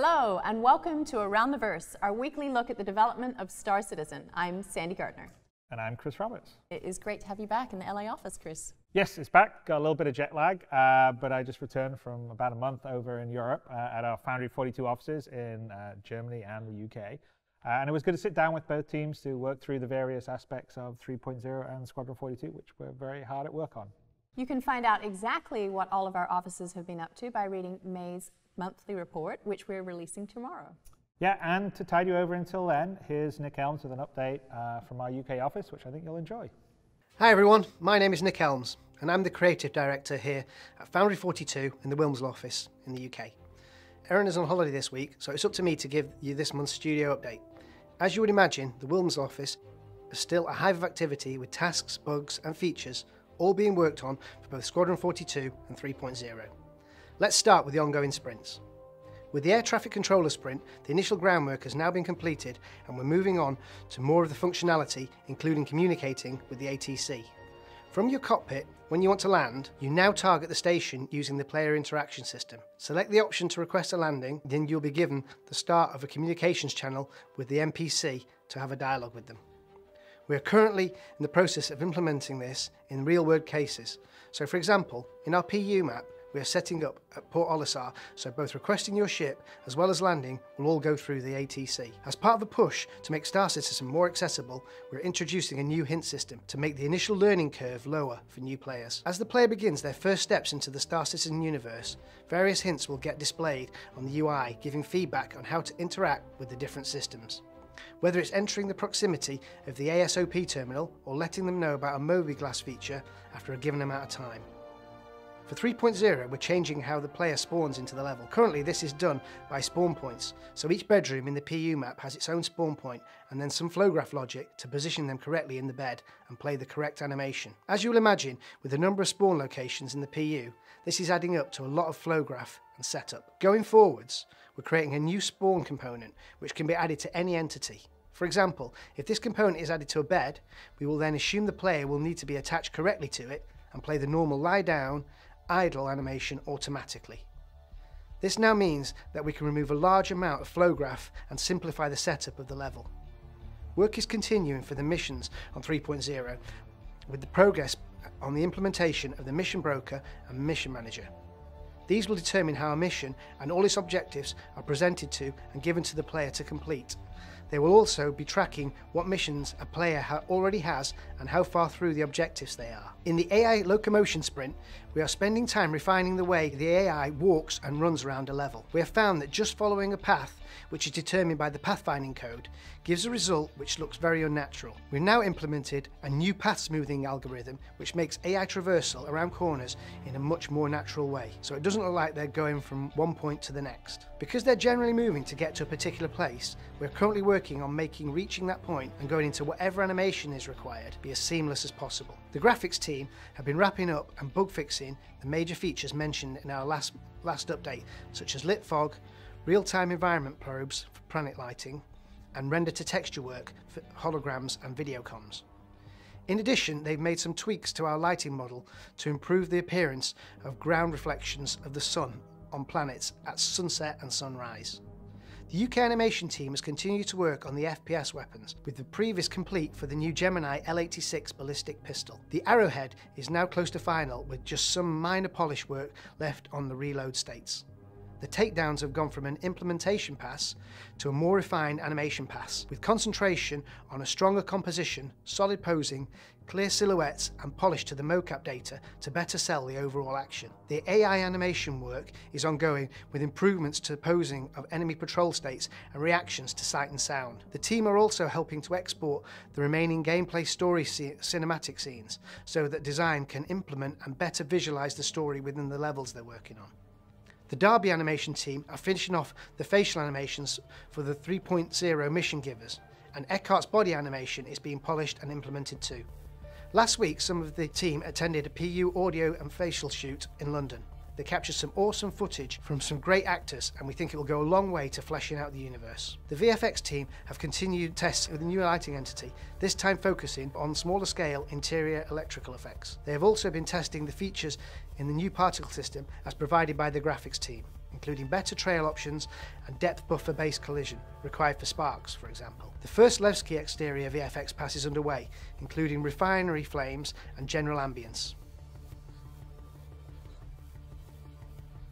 Hello and welcome to Around the Verse, our weekly look at the development of Star Citizen. I'm Sandy Gardner. And I'm Chris Roberts. It is great to have you back in the LA office, Chris. Yes, it's back. Got a little bit of jet lag, but I just returned from about a month over in Europe at our Foundry 42 offices in Germany and the UK. And it was good to sit down with both teams to work through the various aspects of 3.0 and Squadron 42, which we're very hard at work on. You can find out exactly what all of our offices have been up to by reading May's monthly report, which we're releasing tomorrow. Yeah, and to tide you over until then, here's Nick Elms with an update from our UK office, which I think you'll enjoy. Hi everyone, my name is Nick Elms, and I'm the Creative Director here at Foundry 42 in the Wilmslow office in the UK. Erin is on holiday this week, so it's up to me to give you this month's studio update. As you would imagine, the Wilmslow office is still a hive of activity with tasks, bugs and features all being worked on for both Squadron 42 and 3.0. Let's start with the ongoing sprints. With the air traffic controller sprint, the initial groundwork has now been completed and we're moving on to more of the functionality, including communicating with the ATC. From your cockpit, when you want to land, you now target the station using the player interaction system. Select the option to request a landing, then you'll be given the start of a communications channel with the NPC to have a dialogue with them. We are currently in the process of implementing this in real-world cases. So for example, in our PU map, we are setting up at Port Olisar, so both requesting your ship as well as landing will all go through the ATC. As part of a push to make Star Citizen more accessible, we're introducing a new hint system to make the initial learning curve lower for new players. As the player begins their first steps into the Star Citizen universe, various hints will get displayed on the UI, giving feedback on how to interact with the different systems. Whether it's entering the proximity of the ASOP terminal or letting them know about a mobi-glass feature after a given amount of time. For 3.0, we're changing how the player spawns into the level. Currently, this is done by spawn points, so each bedroom in the PU map has its own spawn point and then some flow graph logic to position them correctly in the bed and play the correct animation. As you will imagine, with the number of spawn locations in the PU, this is adding up to a lot of flow graph and setup. Going forwards, we're creating a new spawn component which can be added to any entity. For example, if this component is added to a bed, we will then assume the player will need to be attached correctly to it and play the normal lie down, idle animation automatically. This now means that we can remove a large amount of flow graph and simplify the setup of the level. Work is continuing for the missions on 3.0 with the progress on the implementation of the mission broker and mission manager. These will determine how a mission and all its objectives are presented to and given to the player to complete. They will also be tracking what missions a player already has and how far through the objectives they are. In the AI locomotion sprint, we are spending time refining the way the AI walks and runs around a level. We have found that just following a path, which is determined by the pathfinding code, gives a result which looks very unnatural. We've now implemented a new path smoothing algorithm which makes AI traversal around corners in a much more natural way, so it doesn't look like they're going from one point to the next. Because they're generally moving to get to a particular place, we're currently working on making reaching that point and going into whatever animation is required be as seamless as possible. The graphics team have been wrapping up and bug fixing the major features mentioned in our last update, such as lit fog, real-time environment probes for planet lighting, and render-to-texture work for holograms and video comms. In addition, they've made some tweaks to our lighting model to improve the appearance of ground reflections of the sun on planets at sunset and sunrise. The UK animation team has continued to work on the FPS weapons, with the previous complete for the new Gemini L86 ballistic pistol. The Arrowhead is now close to final, with just some minor polish work left on the reload states. The takedowns have gone from an implementation pass to a more refined animation pass, with concentration on a stronger composition, solid posing, clear silhouettes and polish to the mocap data to better sell the overall action. The AI animation work is ongoing with improvements to posing of enemy patrol states and reactions to sight and sound. The team are also helping to export the remaining gameplay story cinematic scenes so that design can implement and better visualize the story within the levels they're working on. The Derby animation team are finishing off the facial animations for the 3.0 mission givers, and Eckhart's body animation is being polished and implemented too. Last week, some of the team attended a PU audio and facial shoot in London. They captured some awesome footage from some great actors, and we think it will go a long way to fleshing out the universe. The VFX team have continued tests with a new lighting entity, this time focusing on smaller scale interior electrical effects. They have also been testing the features in the new particle system as provided by the graphics team, including better trail options and depth buffer base collision, required for sparks, for example. The first Levski exterior VFX pass is underway, including refinery flames and general ambience.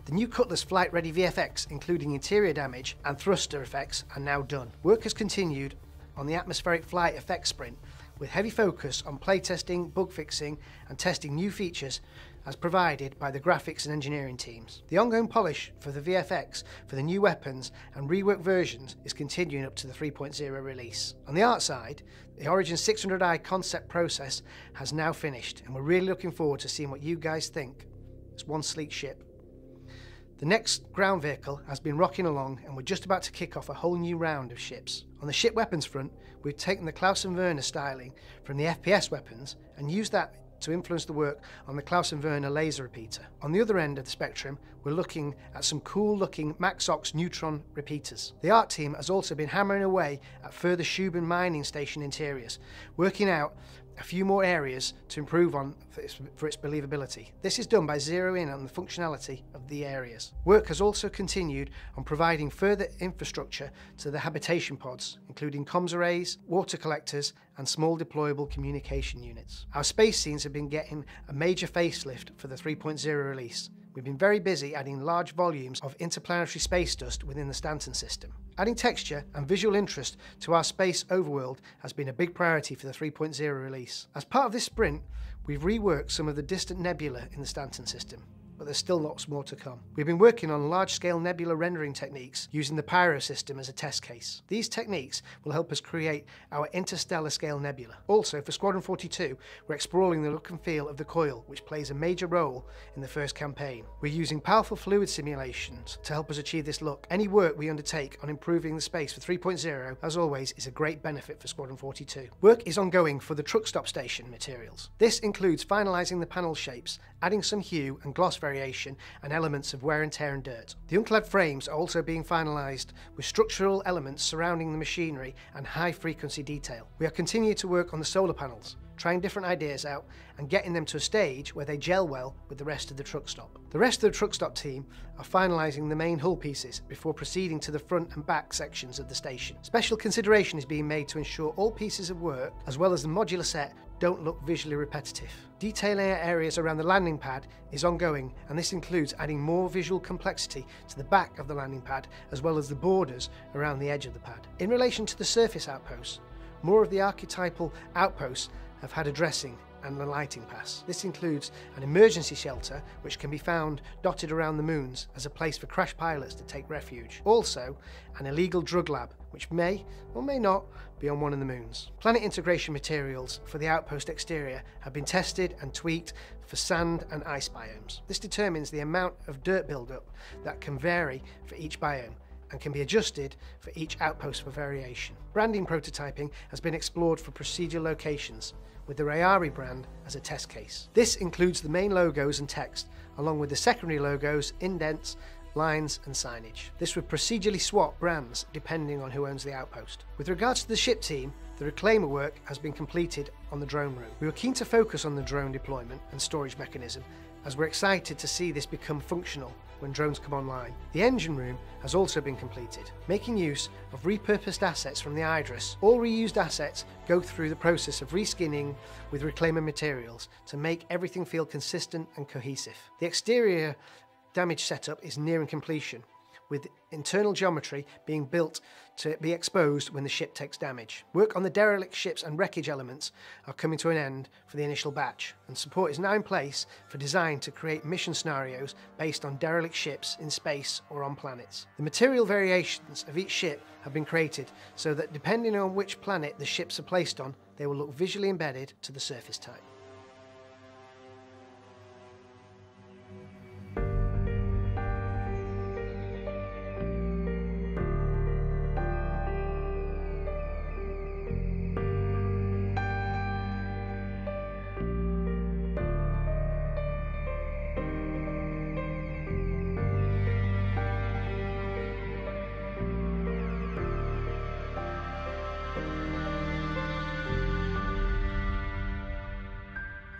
The new Cutlass Flight Ready VFX, including interior damage and thruster effects, are now done. Work has continued on the atmospheric flight effect sprint, with heavy focus on playtesting, bug fixing and testing new features as provided by the graphics and engineering teams. The ongoing polish for the VFX for the new weapons and reworked versions is continuing up to the 3.0 release. On the art side, the Origin 600i concept process has now finished, and we're really looking forward to seeing what you guys think. It's one sleek ship. The next ground vehicle has been rocking along, and we're just about to kick off a whole new round of ships. On the ship weapons front, we've taken the Klaus & Werner styling from the FPS weapons and used that to influence the work on the Klaus & Werner laser repeater. On the other end of the spectrum, we're looking at some cool looking Maxox neutron repeaters. The art team has also been hammering away at further Schuben mining station interiors, working out a few more areas to improve on for its believability. This is done by zeroing in on the functionality of the areas. Work has also continued on providing further infrastructure to the habitation pods, including comms arrays, water collectors and small deployable communication units. Our space scenes have been getting a major facelift for the 3.0 release. We've been very busy adding large volumes of interplanetary space dust within the Stanton system. Adding texture and visual interest to our space overworld has been a big priority for the 3.0 release. As part of this sprint, we've reworked some of the distant nebula in the Stanton system, but there's still lots more to come. We've been working on large-scale nebula rendering techniques using the Pyro system as a test case. These techniques will help us create our interstellar scale nebula. Also, for Squadron 42, we're exploring the look and feel of the coil, which plays a major role in the first campaign. We're using powerful fluid simulations to help us achieve this look. Any work we undertake on improving the space for 3.0, as always, is a great benefit for Squadron 42. Work is ongoing for the truck stop station materials. This includes finalising the panel shapes, adding some hue and gloss variation and elements of wear and tear and dirt. The unclad frames are also being finalised with structural elements surrounding the machinery and high frequency detail. We are continuing to work on the solar panels, trying different ideas out and getting them to a stage where they gel well with the rest of the truck stop. The rest of the truck stop team are finalising the main hull pieces before proceeding to the front and back sections of the station. Special consideration is being made to ensure all pieces of work, as well as the modular set, don't look visually repetitive. Detailing areas around the landing pad is ongoing, and this includes adding more visual complexity to the back of the landing pad, as well as the borders around the edge of the pad. In relation to the surface outposts, more of the archetypal outposts have had a dressing and a lighting pass. This includes an emergency shelter which can be found dotted around the moons as a place for crash pilots to take refuge. Also, an illegal drug lab which may or may not be on one of the moons. Planet integration materials for the outpost exterior have been tested and tweaked for sand and ice biomes. This determines the amount of dirt buildup that can vary for each biome and can be adjusted for each outpost for variation. Branding prototyping has been explored for procedural locations, with the Rayari brand as a test case. This includes the main logos and text, along with the secondary logos, indents, lines and signage. This would procedurally swap brands depending on who owns the outpost. With regards to the ship team, the reclaimer work has been completed on the drone room. We were keen to focus on the drone deployment and storage mechanism, as we're excited to see this become functional when drones come online. The engine room has also been completed. Making use of repurposed assets from the Idris, all reused assets go through the process of reskinning with reclaimer materials to make everything feel consistent and cohesive. The exterior damage setup is nearing completion, with internal geometry being built to be exposed when the ship takes damage. Work on the derelict ships and wreckage elements are coming to an end for the initial batch, and support is now in place for design to create mission scenarios based on derelict ships in space or on planets. The material variations of each ship have been created so that depending on which planet the ships are placed on, they will look visually embedded to the surface type.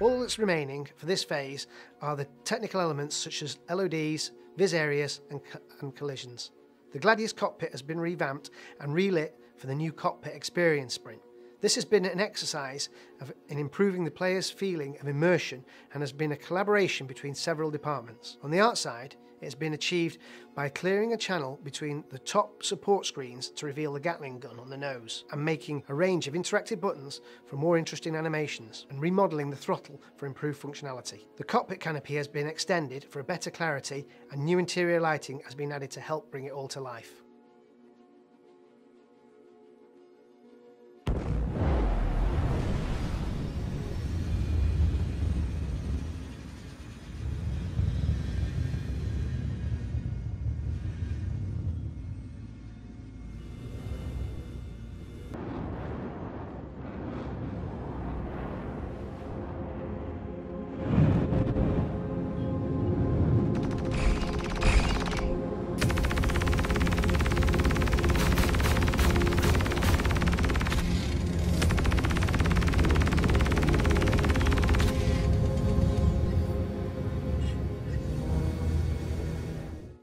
All that's remaining for this phase are the technical elements such as LODs, vis areas and collisions. The Gladius cockpit has been revamped and relit for the new cockpit experience sprint. This has been an exercise in improving the player's feeling of immersion and has been a collaboration between several departments. On the art side, it has been achieved by clearing a channel between the top support screens to reveal the Gatling gun on the nose, and making a range of interactive buttons for more interesting animations, and remodelling the throttle for improved functionality. The cockpit canopy has been extended for a better clarity, and new interior lighting has been added to help bring it all to life.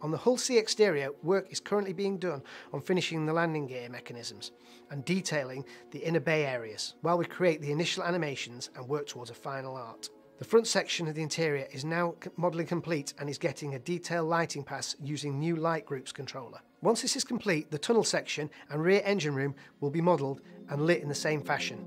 On the Hull C exterior, work is currently being done on finishing the landing gear mechanisms and detailing the inner bay areas, while we create the initial animations and work towards a final art. The front section of the interior is now modelling complete and is getting a detailed lighting pass using new light groups controller. Once this is complete, the tunnel section and rear engine room will be modelled and lit in the same fashion.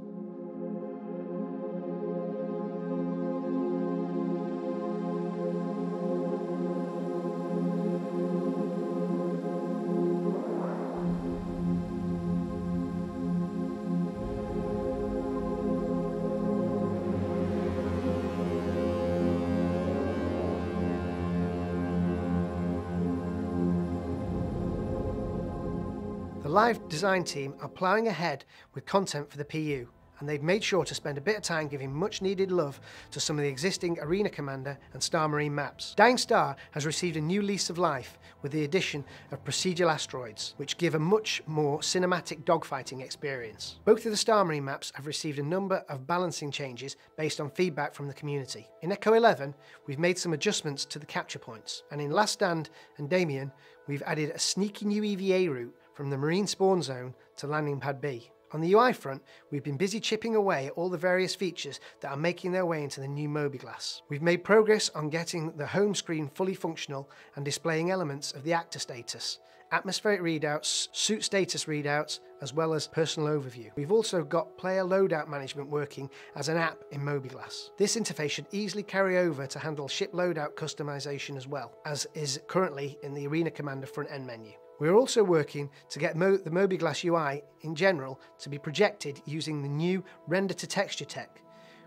The live design team are ploughing ahead with content for the PU, and they've made sure to spend a bit of time giving much needed love to some of the existing Arena Commander and Star Marine maps. Dying Star has received a new lease of life with the addition of procedural asteroids, which give a much more cinematic dogfighting experience. Both of the Star Marine maps have received a number of balancing changes based on feedback from the community. In Echo 11, we've made some adjustments to the capture points, and in Last Stand and Damien, we've added a sneaky new EVA route from the Marine Spawn Zone to Landing Pad B. On the UI front, we've been busy chipping away at all the various features that are making their way into the new Mobiglass. We've made progress on getting the home screen fully functional and displaying elements of the actor status, atmospheric readouts, suit status readouts, as well as personal overview. We've also got player loadout management working as an app in Mobiglass. This interface should easily carry over to handle ship loadout customization as well, as is currently in the Arena Commander front end menu. We're also working to get the Mobiglass UI in general to be projected using the new render to texture tech,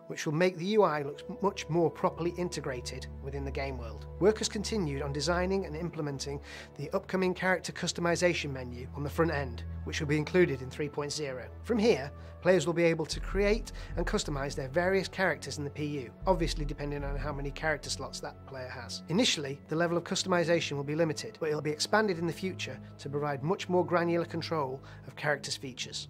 which will make the UI look much more properly integrated within the game world. Work has continued on designing and implementing the upcoming character customization menu on the front end, which will be included in 3.0. From here, players will be able to create and customize their various characters in the PU, obviously depending on how many character slots that player has. Initially, the level of customization will be limited, but it will be expanded in the future to provide much more granular control of characters' features.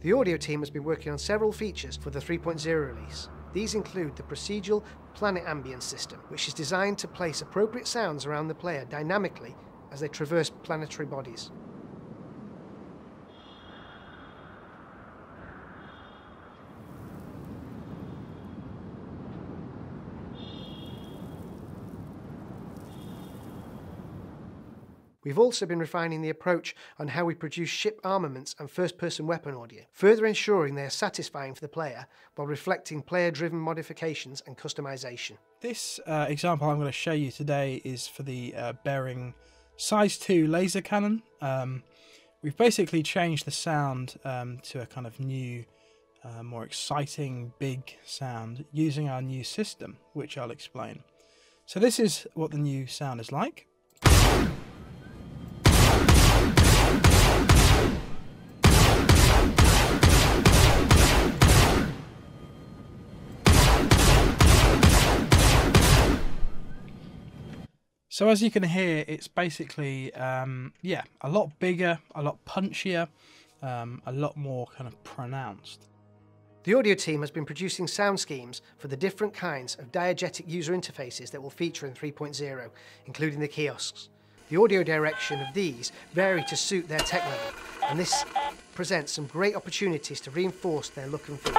The audio team has been working on several features for the 3.0 release. These include the procedural planet ambience system, which is designed to place appropriate sounds around the player dynamically as they traverse planetary bodies. We've also been refining the approach on how we produce ship armaments and first-person weapon audio, further ensuring they are satisfying for the player while reflecting player-driven modifications and customization. This example I'm going to show you today is for the Bearing Size 2 laser cannon. We've basically changed the sound to a kind of new, more exciting, big sound using our new system, which I'll explain. So this is what the new sound is like. So as you can hear, it's basically, yeah, a lot bigger, a lot punchier, a lot more kind of pronounced. The audio team has been producing sound schemes for the different kinds of diegetic user interfaces that will feature in 3.0, including the kiosks. The audio direction of these vary to suit their tech level, and this presents some great opportunities to reinforce their look and feel.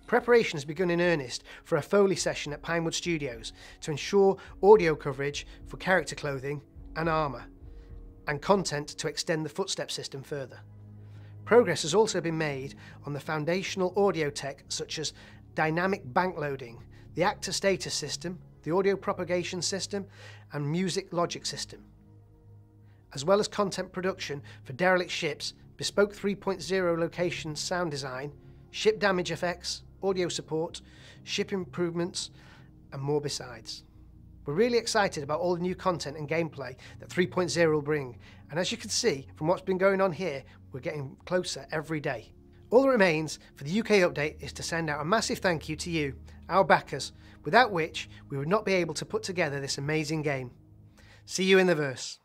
Preparation has begun in earnest for a Foley session at Pinewood Studios to ensure audio coverage for character clothing and armour, and content to extend the footstep system further. Progress has also been made on the foundational audio tech such as dynamic bank loading, the actor status system, the audio propagation system, and music logic system, as well as content production for derelict ships, bespoke 3.0 location sound design, ship damage effects, audio support, ship improvements, and more besides. We're really excited about all the new content and gameplay that 3.0 will bring, and as you can see from what's been going on here, we're getting closer every day. All that remains for the UK update is to send out a massive thank you to you, our backers, without which we would not be able to put together this amazing game. See you in the verse.